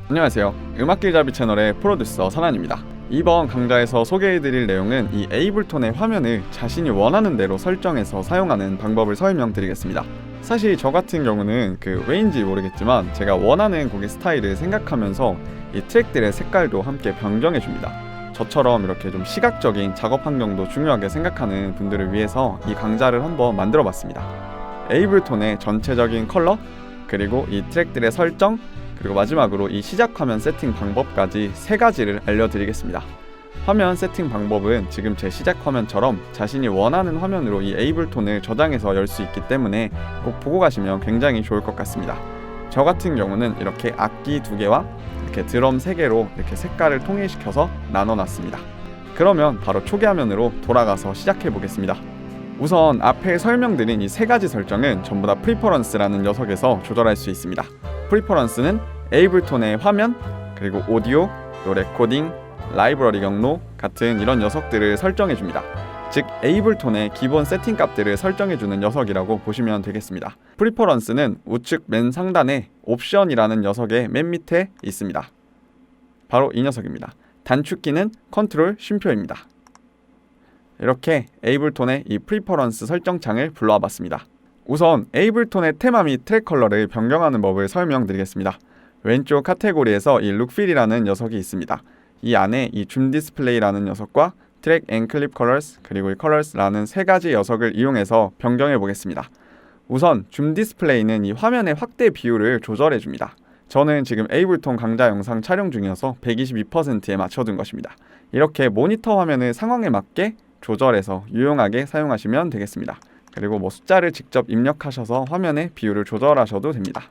안녕하세요. 음악길잡이 채널의 프로듀서 선한입니다. 이번 강좌에서 소개해드릴 내용은 이 에이블톤의 화면을 자신이 원하는 대로 설정해서 사용하는 방법을 설명드리겠습니다. 사실 저 같은 경우는 왜인지 모르겠지만 제가 원하는 곡의 스타일을 생각하면서 이 트랙들의 색깔도 함께 변경해줍니다. 저처럼 이렇게 좀 시각적인 작업 환경도 중요하게 생각하는 분들을 위해서 이 강좌를 한번 만들어봤습니다. 에이블톤의 전체적인 컬러, 그리고 이 트랙들의 설정, 그리고 마지막으로 이 시작 화면 세팅 방법까지 3가지를 알려드리겠습니다. 화면 세팅 방법은 지금 제 시작 화면처럼 자신이 원하는 화면으로 이 에이블톤을 저장해서 열 수 있기 때문에 꼭 보고 가시면 굉장히 좋을 것 같습니다. 저 같은 경우는 이렇게 악기 2개와 이렇게 드럼 3개로 이렇게 색깔을 통일시켜서 나눠놨습니다. 그러면 바로 초기 화면으로 돌아가서 시작해 보겠습니다. 우선 앞에 설명드린 이 3가지 설정은 전부 다 프리퍼런스라는 녀석에서 조절할 수 있습니다. 프리퍼런스는 에이블톤의 화면, 그리고 오디오, 또 레코딩, 라이브러리 경로 같은 이런 녀석들을 설정해줍니다. 즉 에이블톤의 기본 세팅 값들을 설정해주는 녀석이라고 보시면 되겠습니다. 프리퍼런스는 우측 맨 상단에 옵션이라는 녀석의 맨 밑에 있습니다. 바로 이 녀석입니다. 단축키는 컨트롤 쉼표입니다. 이렇게 에이블톤의 이 프리퍼런스 설정창을 불러와 봤습니다. 우선 에이블톤의 테마 및 트랙 컬러를 변경하는 법을 설명드리겠습니다. 왼쪽 카테고리에서 이 룩필이라는 녀석이 있습니다. 이 안에 이 줌 디스플레이라는 녀석과 트랙 앤 클립 컬러스, 그리고 이 컬러스라는 3가지 녀석을 이용해서 변경해 보겠습니다. 우선 줌 디스플레이는 이 화면의 확대 비율을 조절해 줍니다. 저는 지금 에이블톤 강좌 영상 촬영 중이어서 122%에 맞춰둔 것입니다. 이렇게 모니터 화면을 상황에 맞게 조절해서 유용하게 사용하시면 되겠습니다. 그리고 숫자를 직접 입력하셔서 화면의 비율을 조절하셔도 됩니다.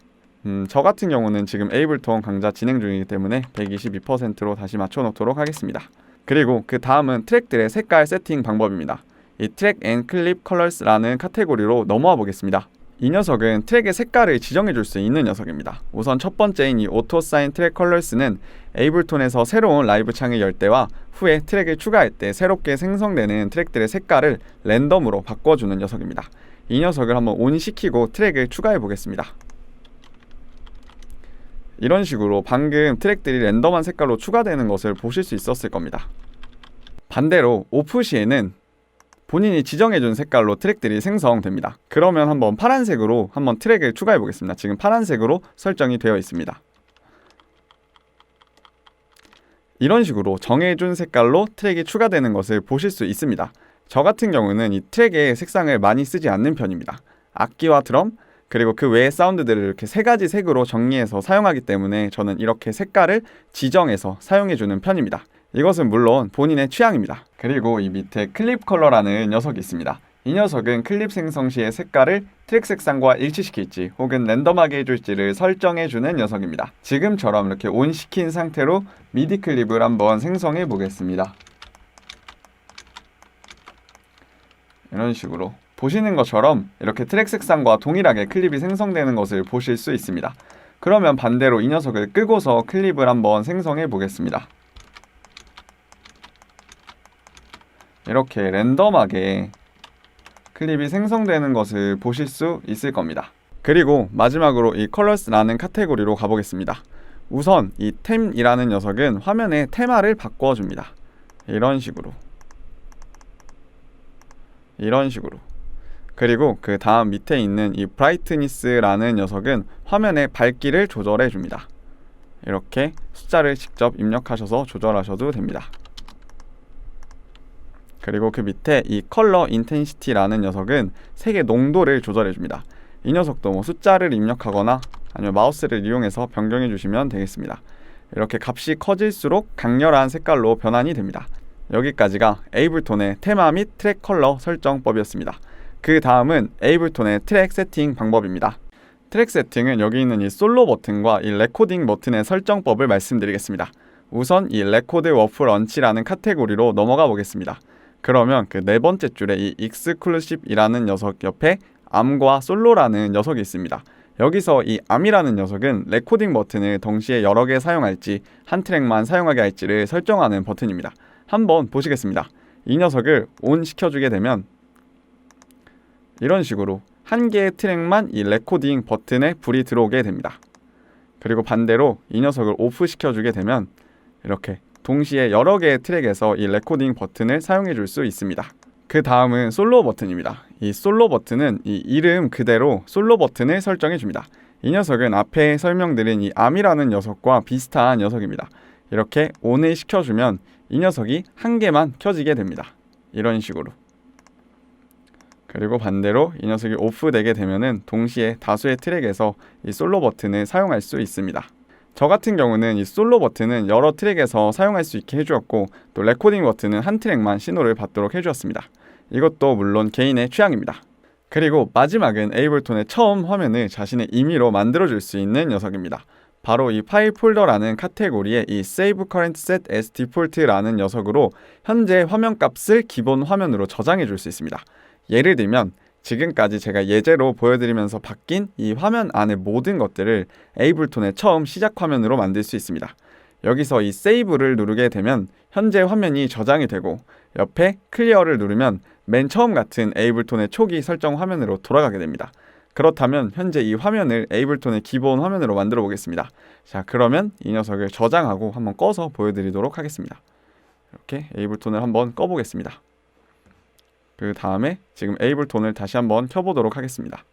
저 같은 경우는 지금 에이블톤 강좌 진행 중이기 때문에 122%로 다시 맞춰놓도록 하겠습니다. 그리고 그 다음은 트랙들의 색깔 세팅 방법입니다. 이 트랙 앤 클립 컬러스라는 카테고리로 넘어와 보겠습니다. 이 녀석은 트랙의 색깔을 지정해 줄 수 있는 녀석입니다. 우선 첫 번째인 이 오토 사인 트랙 컬러스는 에이블톤에서 새로운 라이브 창을 열 때와 후에 트랙을 추가할 때 새롭게 생성되는 트랙들의 색깔을 랜덤으로 바꿔주는 녀석입니다. 이 녀석을 한번 온 시키고 트랙을 추가해 보겠습니다. 이런 식으로 방금 트랙들이 랜덤한 색깔로 추가되는 것을 보실 수 있었을 겁니다. 반대로 오프 시에는 본인이 지정해준 색깔로 트랙들이 생성됩니다. 그러면 한번 파란색으로 한번 트랙을 추가해 보겠습니다. 지금 파란색으로 설정이 되어 있습니다. 이런 식으로 정해준 색깔로 트랙이 추가되는 것을 보실 수 있습니다. 저 같은 경우는 이 트랙의 색상을 많이 쓰지 않는 편입니다. 악기와 드럼, 그리고 그 외의 사운드들을 이렇게 3가지 색으로 정리해서 사용하기 때문에 저는 이렇게 색깔을 지정해서 사용해주는 편입니다. 이것은 물론 본인의 취향입니다. 그리고 이 밑에 클립 컬러라는 녀석이 있습니다. 이 녀석은 클립 생성 시의 색깔을 트랙 색상과 일치시킬지 혹은 랜덤하게 해줄지를 설정해주는 녀석입니다. 지금처럼 이렇게 온 시킨 상태로 미디 클립을 한번 생성해 보겠습니다. 이런 식으로 보시는 것처럼 이렇게 트랙 색상과 동일하게 클립이 생성되는 것을 보실 수 있습니다. 그러면 반대로 이 녀석을 끄고서 클립을 한번 생성해 보겠습니다. 이렇게 랜덤하게 클립이 생성되는 것을 보실 수 있을 겁니다. 그리고 마지막으로 이 컬러스라는 카테고리로 가보겠습니다. 우선 이 템이라는 녀석은 화면의 테마를 바꿔줍니다. 이런 식으로 그리고 그 다음 밑에 있는 이 브라이트니스라는 녀석은 화면의 밝기를 조절해 줍니다. 이렇게 숫자를 직접 입력하셔서 조절하셔도 됩니다. 그리고 그 밑에 이 컬러 인텐시티라는 녀석은 색의 농도를 조절해 줍니다. 이 녀석도 숫자를 입력하거나 아니면 마우스를 이용해서 변경해 주시면 되겠습니다. 이렇게 값이 커질수록 강렬한 색깔로 변환이 됩니다. 여기까지가 에이블톤의 테마 및 트랙 컬러 설정법이었습니다. 그 다음은 에이블톤의 트랙 세팅 방법입니다. 트랙 세팅은 여기 있는 이 솔로 버튼과 이 레코딩 버튼의 설정법을 말씀드리겠습니다. 우선 이 레코드 워프 런치라는 카테고리로 넘어가 보겠습니다. 그러면 그 4번째 줄에 이 익스클루시브이라는 녀석 옆에 암과 솔로라는 녀석이 있습니다. 여기서 이 암이라는 녀석은 레코딩 버튼을 동시에 여러 개 사용할지 한 트랙만 사용하게 할지를 설정하는 버튼입니다. 한번 보시겠습니다. 이 녀석을 온 시켜주게 되면 이런 식으로 한 개의 트랙만 이 레코딩 버튼에 불이 들어오게 됩니다. 그리고 반대로 이 녀석을 오프 시켜주게 되면 이렇게 동시에 여러 개의 트랙에서 이 레코딩 버튼을 사용해 줄 수 있습니다. 그 다음은 솔로 버튼입니다. 이 솔로 버튼은 이 이름 그대로 솔로 버튼을 설정해 줍니다. 이 녀석은 앞에 설명드린 이 암이라는 녀석과 비슷한 녀석입니다. 이렇게 ON을 시켜주면 이 녀석이 한 개만 켜지게 됩니다. 이런 식으로. 그리고 반대로 이 녀석이 오프되게 되면은 동시에 다수의 트랙에서 이 솔로 버튼을 사용할 수 있습니다. 저 같은 경우는 이 솔로 버튼은 여러 트랙에서 사용할 수 있게 해주었고, 또 레코딩 버튼은 한 트랙만 신호를 받도록 해주었습니다. 이것도 물론 개인의 취향입니다. 그리고 마지막은 에이블톤의 처음 화면을 자신의 임의로 만들어줄 수 있는 녀석입니다. 바로 이 파일 폴더라는 카테고리의 이 Save Current Set as Default라는 녀석으로 현재 화면 값을 기본 화면으로 저장해 줄 수 있습니다. 예를 들면 지금까지 제가 예제로 보여드리면서 바뀐 이 화면 안의 모든 것들을 에이블톤의 처음 시작 화면으로 만들 수 있습니다. 여기서 이 세이브를 누르게 되면 현재 화면이 저장이 되고, 옆에 클리어를 누르면 맨 처음 같은 에이블톤의 초기 설정 화면으로 돌아가게 됩니다. 그렇다면 현재 이 화면을 에이블톤의 기본 화면으로 만들어 보겠습니다. 자, 그러면 이 녀석을 저장하고 한번 꺼서 보여드리도록 하겠습니다. 이렇게 에이블톤을 한번 꺼보겠습니다. 그 다음에 지금 에이블톤을 다시 한번 켜보도록 하겠습니다.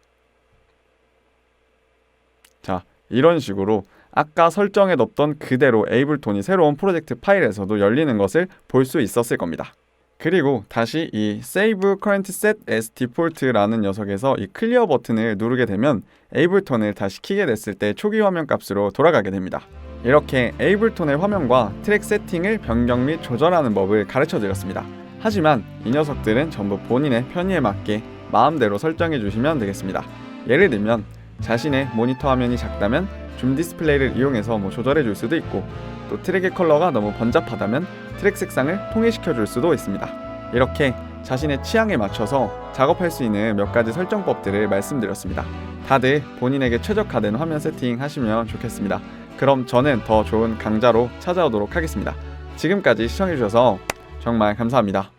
자, 이런 식으로 아까 설정해 뒀던 그대로 에이블톤이 새로운 프로젝트 파일에서도 열리는 것을 볼 수 있었을 겁니다. 그리고 다시 이 Save Current Set as Default라는 녀석에서 이 클리어 버튼을 누르게 되면 에이블톤을 다시 켜게 됐을 때 초기 화면 값으로 돌아가게 됩니다. 이렇게 에이블톤의 화면과 트랙 세팅을 변경 및 조절하는 법을 가르쳐 드렸습니다. 하지만 이 녀석들은 전부 본인의 편의에 맞게 마음대로 설정해 주시면 되겠습니다. 예를 들면 자신의 모니터 화면이 작다면 줌 디스플레이를 이용해서 조절해 줄 수도 있고, 또 트랙의 컬러가 너무 번잡하다면 트랙 색상을 통일시켜 줄 수도 있습니다. 이렇게 자신의 취향에 맞춰서 작업할 수 있는 몇 가지 설정법들을 말씀드렸습니다. 다들 본인에게 최적화된 화면 세팅 하시면 좋겠습니다. 그럼 저는 더 좋은 강좌로 찾아오도록 하겠습니다. 지금까지 시청해 주셔서 정말 감사합니다.